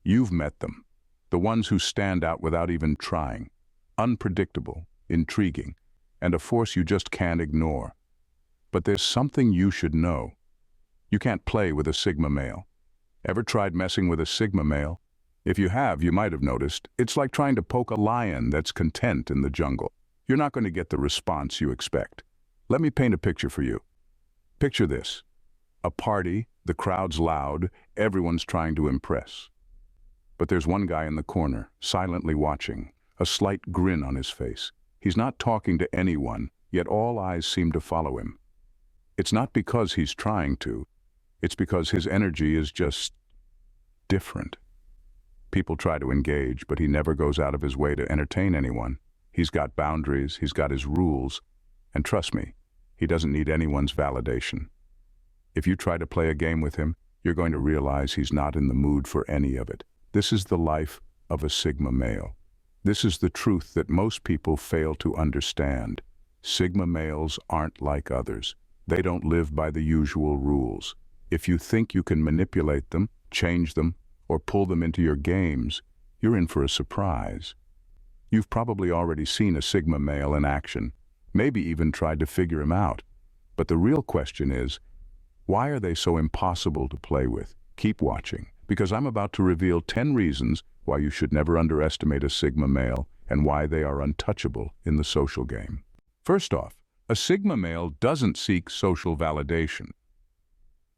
You've met them, the ones who stand out without even trying, unpredictable, intriguing, and a force you just can't ignore. But there's something you should know. You can't play with a Sigma male. Ever tried messing with a Sigma male? If you have, you might have noticed, it's like trying to poke a lion that's content in the jungle. You're not going to get the response you expect. Let me paint a picture for you. Picture this. A party, the crowd's loud, everyone's trying to impress. But there's one guy in the corner, silently watching, a slight grin on his face. He's not talking to anyone, yet all eyes seem to follow him. It's not because he's trying to, it's because his energy is just different. People try to engage, but he never goes out of his way to entertain anyone. He's got boundaries, he's got his rules, and trust me, he doesn't need anyone's validation. If you try to play a game with him, you're going to realize he's not in the mood for any of it. This is the life of a Sigma male. This is the truth that most people fail to understand. Sigma males aren't like others. They don't live by the usual rules. If you think you can manipulate them, change them, or pull them into your games, you're in for a surprise. You've probably already seen a Sigma male in action, maybe even tried to figure him out. But the real question is, why are they so impossible to play with? Keep watching, because I'm about to reveal 10 reasons why you should never underestimate a Sigma male and why they are untouchable in the social game. First off, a Sigma male doesn't seek social validation.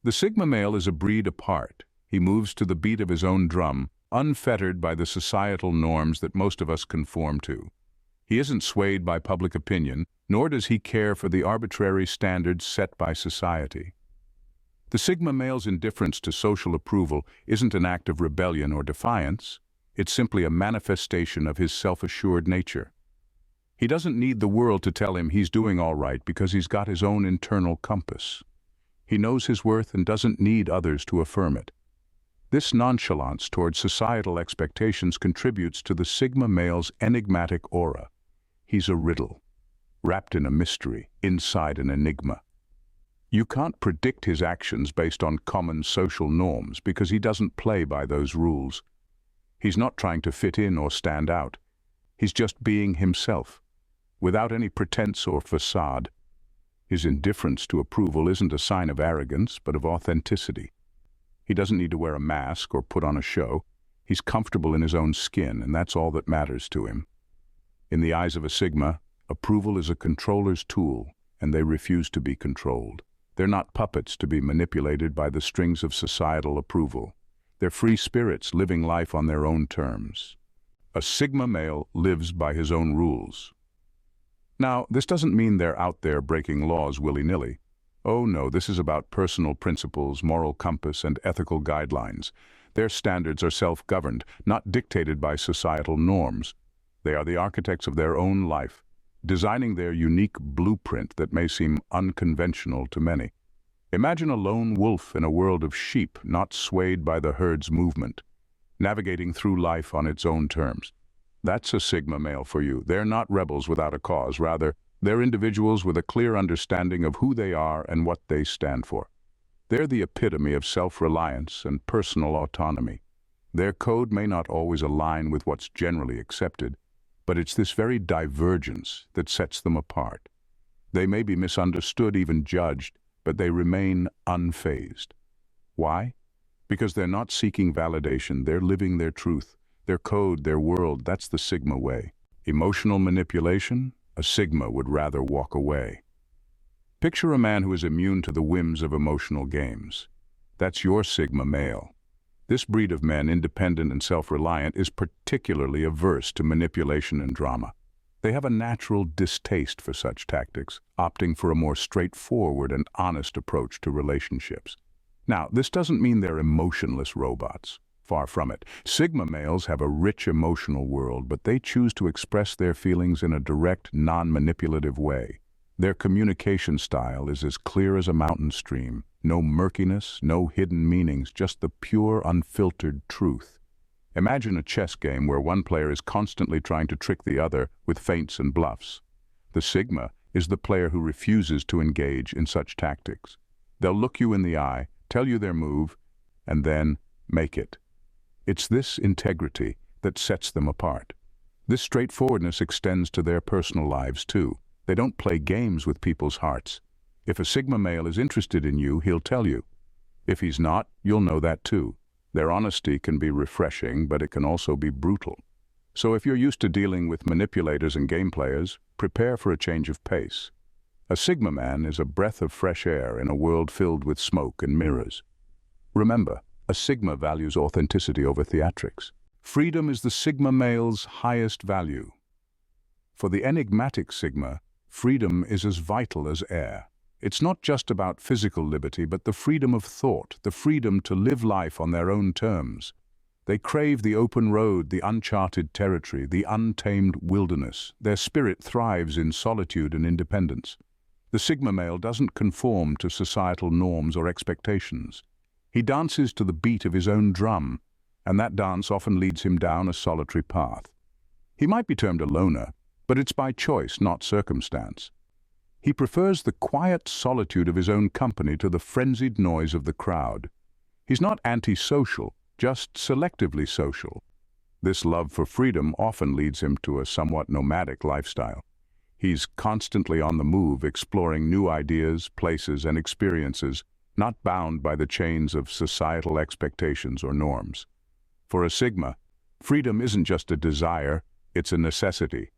The Sigma male is a breed apart. He moves to the beat of his own drum, unfettered by the societal norms that most of us conform to. He isn't swayed by public opinion, nor does he care for the arbitrary standards set by society. The Sigma male's indifference to social approval isn't an act of rebellion or defiance. It's simply a manifestation of his self-assured nature. He doesn't need the world to tell him he's doing all right because he's got his own internal compass. He knows his worth and doesn't need others to affirm it. This nonchalance towards societal expectations contributes to the Sigma male's enigmatic aura. He's a riddle, wrapped in a mystery, inside an enigma. You can't predict his actions based on common social norms because he doesn't play by those rules. He's not trying to fit in or stand out. He's just being himself, without any pretense or facade. His indifference to approval isn't a sign of arrogance, but of authenticity. He doesn't need to wear a mask or put on a show. He's comfortable in his own skin, and that's all that matters to him. In the eyes of a Sigma, approval is a controller's tool, and they refuse to be controlled. They're not puppets to be manipulated by the strings of societal approval. They're free spirits living life on their own terms. A Sigma male lives by his own rules. Now, this doesn't mean they're out there breaking laws willy-nilly. Oh no, this is about personal principles, moral compass, and ethical guidelines. Their standards are self-governed, not dictated by societal norms. They are the architects of their own life, designing their unique blueprint that may seem unconventional to many. Imagine a lone wolf in a world of sheep, not swayed by the herd's movement, navigating through life on its own terms. That's a Sigma male for you. They're not rebels without a cause. Rather, they're individuals with a clear understanding of who they are and what they stand for. They're the epitome of self-reliance and personal autonomy. Their code may not always align with what's generally accepted, but it's this very divergence that sets them apart. They may be misunderstood, even judged, but they remain unfazed. Why? Because they're not seeking validation, they're living their truth, their code, their world. That's the Sigma way. Emotional manipulation? A Sigma would rather walk away. Picture a man who is immune to the whims of emotional games. That's your Sigma male. This breed of men, independent and self-reliant, is particularly averse to manipulation and drama. They have a natural distaste for such tactics, opting for a more straightforward and honest approach to relationships. Now, this doesn't mean they're emotionless robots. Far from it. Sigma males have a rich emotional world, but they choose to express their feelings in a direct, non-manipulative way. Their communication style is as clear as a mountain stream. No murkiness, no hidden meanings, just the pure, unfiltered truth. Imagine a chess game where one player is constantly trying to trick the other with feints and bluffs. The Sigma is the player who refuses to engage in such tactics. They'll look you in the eye, tell you their move, and then make it. It's this integrity that sets them apart. This straightforwardness extends to their personal lives too. They don't play games with people's hearts. If a Sigma male is interested in you, he'll tell you. If he's not, you'll know that too. Their honesty can be refreshing, but it can also be brutal. So if you're used to dealing with manipulators and game players, prepare for a change of pace. A Sigma man is a breath of fresh air in a world filled with smoke and mirrors. Remember, a Sigma values authenticity over theatrics. Freedom is the Sigma male's highest value. For the enigmatic Sigma, freedom is as vital as air. It's not just about physical liberty, but the freedom of thought, the freedom to live life on their own terms. They crave the open road, the uncharted territory, the untamed wilderness. Their spirit thrives in solitude and independence. The Sigma male doesn't conform to societal norms or expectations. He dances to the beat of his own drum, and that dance often leads him down a solitary path. He might be termed a loner, but it's by choice, not circumstance. He prefers the quiet solitude of his own company to the frenzied noise of the crowd. He's not antisocial, just selectively social. This love for freedom often leads him to a somewhat nomadic lifestyle. He's constantly on the move, exploring new ideas, places, and experiences, not bound by the chains of societal expectations or norms. For a Sigma, freedom isn't just a desire, it's a necessity.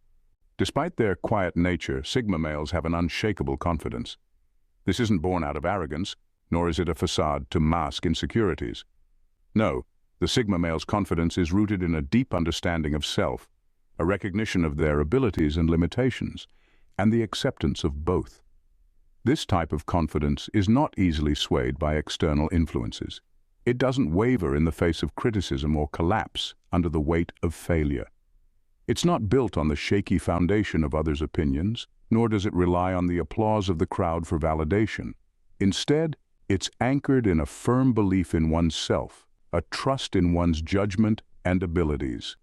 Despite their quiet nature, Sigma males have an unshakable confidence. This isn't born out of arrogance, nor is it a facade to mask insecurities. No, the Sigma male's confidence is rooted in a deep understanding of self, a recognition of their abilities and limitations, and the acceptance of both. This type of confidence is not easily swayed by external influences. It doesn't waver in the face of criticism or collapse under the weight of failure. It's not built on the shaky foundation of others' opinions, nor does it rely on the applause of the crowd for validation. Instead, it's anchored in a firm belief in oneself, a trust in one's judgment and abilities.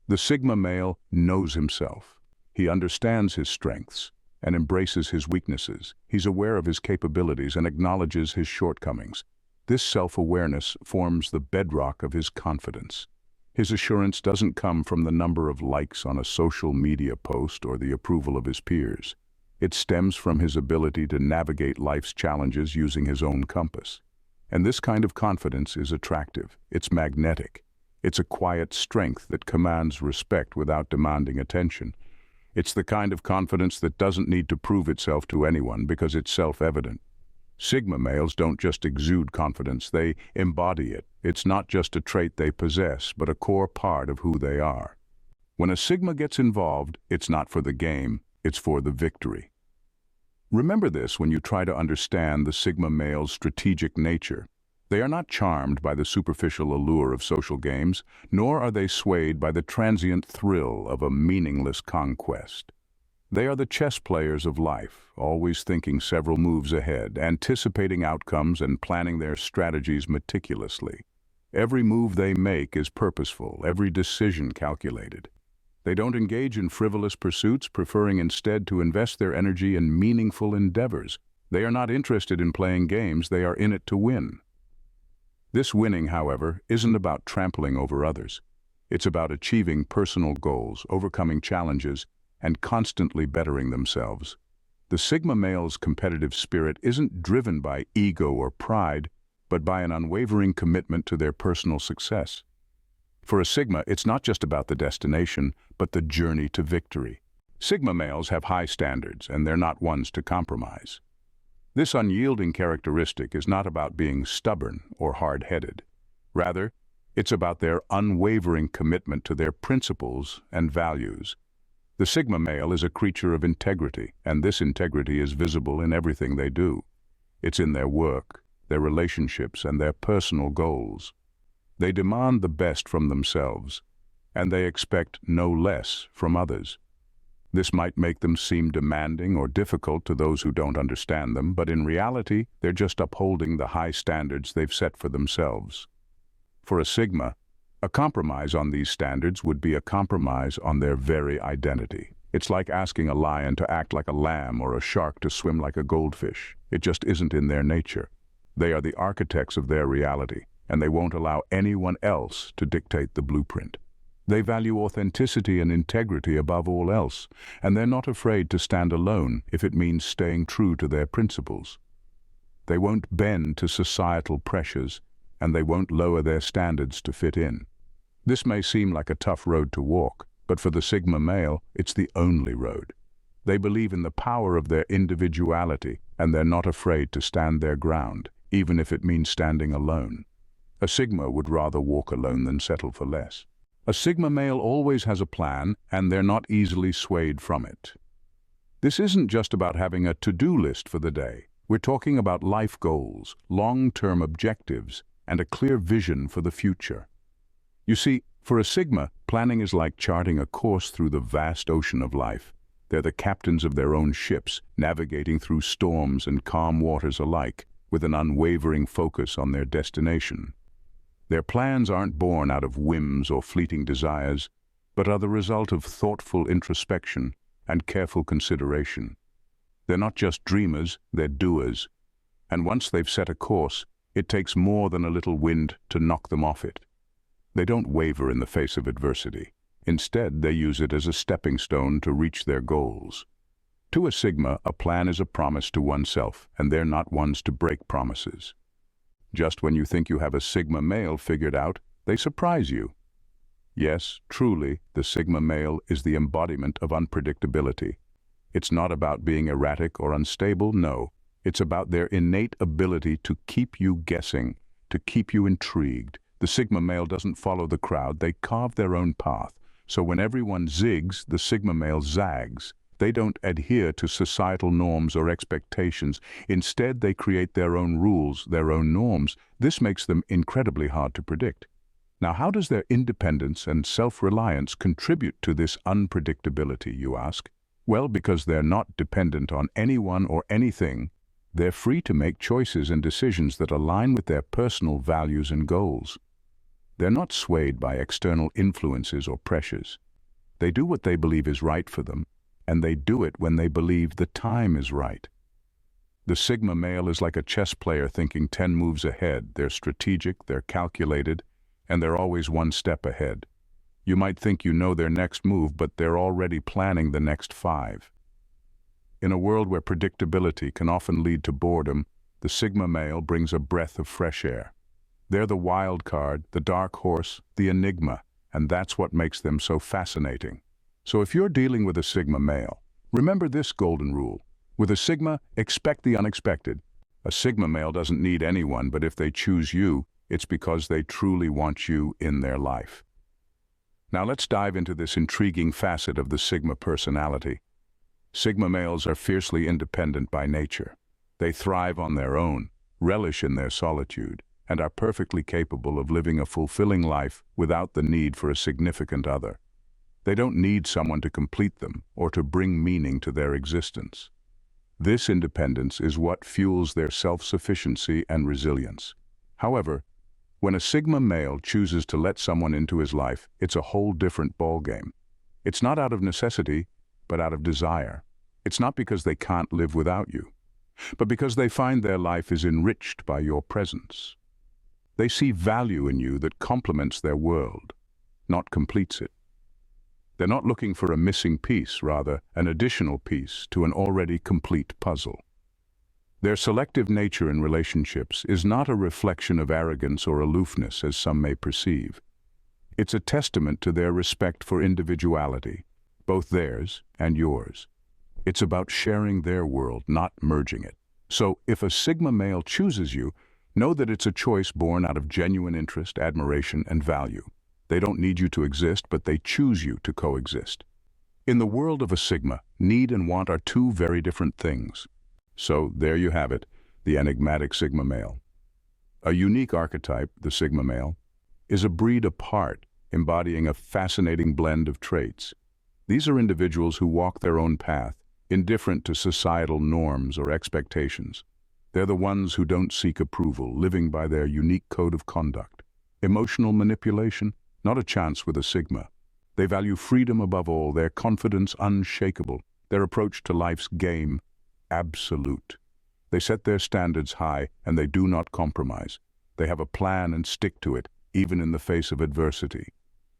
The Sigma male knows himself. He understands his strengths and embraces his weaknesses. He's aware of his capabilities and acknowledges his shortcomings. This self-awareness forms the bedrock of his confidence. His assurance doesn't come from the number of likes on a social media post or the approval of his peers. It stems from his ability to navigate life's challenges using his own compass. And this kind of confidence is attractive. It's magnetic. It's a quiet strength that commands respect without demanding attention. It's the kind of confidence that doesn't need to prove itself to anyone because it's self-evident. Sigma males don't just exude confidence, they embody it. It's not just a trait they possess, but a core part of who they are. When a Sigma gets involved, it's not for the game, it's for the victory. Remember this when you try to understand the Sigma male's strategic nature. They are not charmed by the superficial allure of social games, nor are they swayed by the transient thrill of a meaningless conquest. They are the chess players of life, always thinking several moves ahead, anticipating outcomes and planning their strategies meticulously. Every move they make is purposeful, every decision calculated. They don't engage in frivolous pursuits, preferring instead to invest their energy in meaningful endeavors. They are not interested in playing games, they are in it to win. This winning, however, isn't about trampling over others. It's about achieving personal goals, overcoming challenges, and constantly bettering themselves. The Sigma male's competitive spirit isn't driven by ego or pride, but by an unwavering commitment to their personal success. For a Sigma, it's not just about the destination, but the journey to victory. Sigma males have high standards, and they're not ones to compromise. This unyielding characteristic is not about being stubborn or hard-headed. Rather, it's about their unwavering commitment to their principles and values. The Sigma male is a creature of integrity, and this integrity is visible in everything they do. It's in their work, their relationships, and their personal goals. They demand the best from themselves, and they expect no less from others. This might make them seem demanding or difficult to those who don't understand them, but in reality, they're just upholding the high standards they've set for themselves. For a Sigma, a compromise on these standards would be a compromise on their very identity. It's like asking a lion to act like a lamb or a shark to swim like a goldfish. It just isn't in their nature. They are the architects of their reality. and they won't allow anyone else to dictate the blueprint. They value authenticity and integrity above all else, and they're not afraid to stand alone if it means staying true to their principles. They won't bend to societal pressures, and they won't lower their standards to fit in. This may seem like a tough road to walk, but for the Sigma male, it's the only road. They believe in the power of their individuality, and they're not afraid to stand their ground, even if it means standing alone. A Sigma would rather walk alone than settle for less. A Sigma male always has a plan, and they're not easily swayed from it. This isn't just about having a to-do list for the day. We're talking about life goals, long-term objectives, and a clear vision for the future. You see, for a Sigma, planning is like charting a course through the vast ocean of life. They're the captains of their own ships, navigating through storms and calm waters alike, with an unwavering focus on their destination. Their plans aren't born out of whims or fleeting desires, but are the result of thoughtful introspection and careful consideration. They're not just dreamers, they're doers. And once they've set a course, it takes more than a little wind to knock them off it. They don't waver in the face of adversity. Instead, they use it as a stepping stone to reach their goals. To a Sigma, a plan is a promise to oneself, and they're not ones to break promises. Just when you think you have a Sigma male figured out, they surprise you. Yes, truly, the Sigma male is the embodiment of unpredictability. It's not about being erratic or unstable, no. It's about their innate ability to keep you guessing, to keep you intrigued. The Sigma male doesn't follow the crowd, they carve their own path. So when everyone zigs, the Sigma male zags. They don't adhere to societal norms or expectations. Instead, they create their own rules, their own norms. This makes them incredibly hard to predict. Now, how does their independence and self-reliance contribute to this unpredictability, you ask? Well, because they're not dependent on anyone or anything, they're free to make choices and decisions that align with their personal values and goals. They're not swayed by external influences or pressures. They do what they believe is right for them, and they do it when they believe the time is right. The Sigma male is like a chess player thinking 10 moves ahead. They're strategic, they're calculated, and they're always one step ahead. You might think you know their next move, but they're already planning the next 5. In a world where predictability can often lead to boredom, the Sigma male brings a breath of fresh air. They're the wild card, the dark horse, the enigma, and that's what makes them so fascinating. So if you're dealing with a Sigma male, remember this golden rule. With a Sigma, expect the unexpected. A Sigma male doesn't need anyone, but if they choose you, it's because they truly want you in their life. Now let's dive into this intriguing facet of the Sigma personality. Sigma males are fiercely independent by nature. They thrive on their own, relish in their solitude, and are perfectly capable of living a fulfilling life without the need for a significant other. They don't need someone to complete them or to bring meaning to their existence. This independence is what fuels their self-sufficiency and resilience. However, when a Sigma male chooses to let someone into his life, it's a whole different ballgame. It's not out of necessity, but out of desire. It's not because they can't live without you, but because they find their life is enriched by your presence. They see value in you that complements their world, not completes it. They're not looking for a missing piece, rather an additional piece to an already complete puzzle. Their selective nature in relationships is not a reflection of arrogance or aloofness, as some may perceive. It's a testament to their respect for individuality, both theirs and yours. It's about sharing their world, not merging it. So if a Sigma male chooses you, know that it's a choice born out of genuine interest, admiration, and value. They don't need you to exist, but they choose you to coexist. In the world of a Sigma, need and want are two very different things. So there you have it, the enigmatic Sigma male. A unique archetype, the Sigma male, is a breed apart, embodying a fascinating blend of traits. These are individuals who walk their own path, indifferent to societal norms or expectations. They're the ones who don't seek approval, living by their unique code of conduct. Emotional manipulation? Not a chance with a Sigma. They value freedom above all, their confidence unshakable, their approach to life's game absolute. They set their standards high, and they do not compromise. They have a plan and stick to it, even in the face of adversity.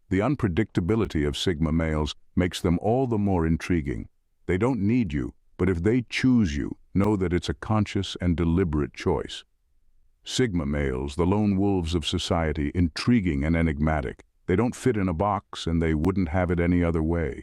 The unpredictability of Sigma males makes them all the more intriguing. They don't need you, but if they choose you, know that it's a conscious and deliberate choice. Sigma males, the lone wolves of society, intriguing and enigmatic. They don't fit in a box, and they wouldn't have it any other way.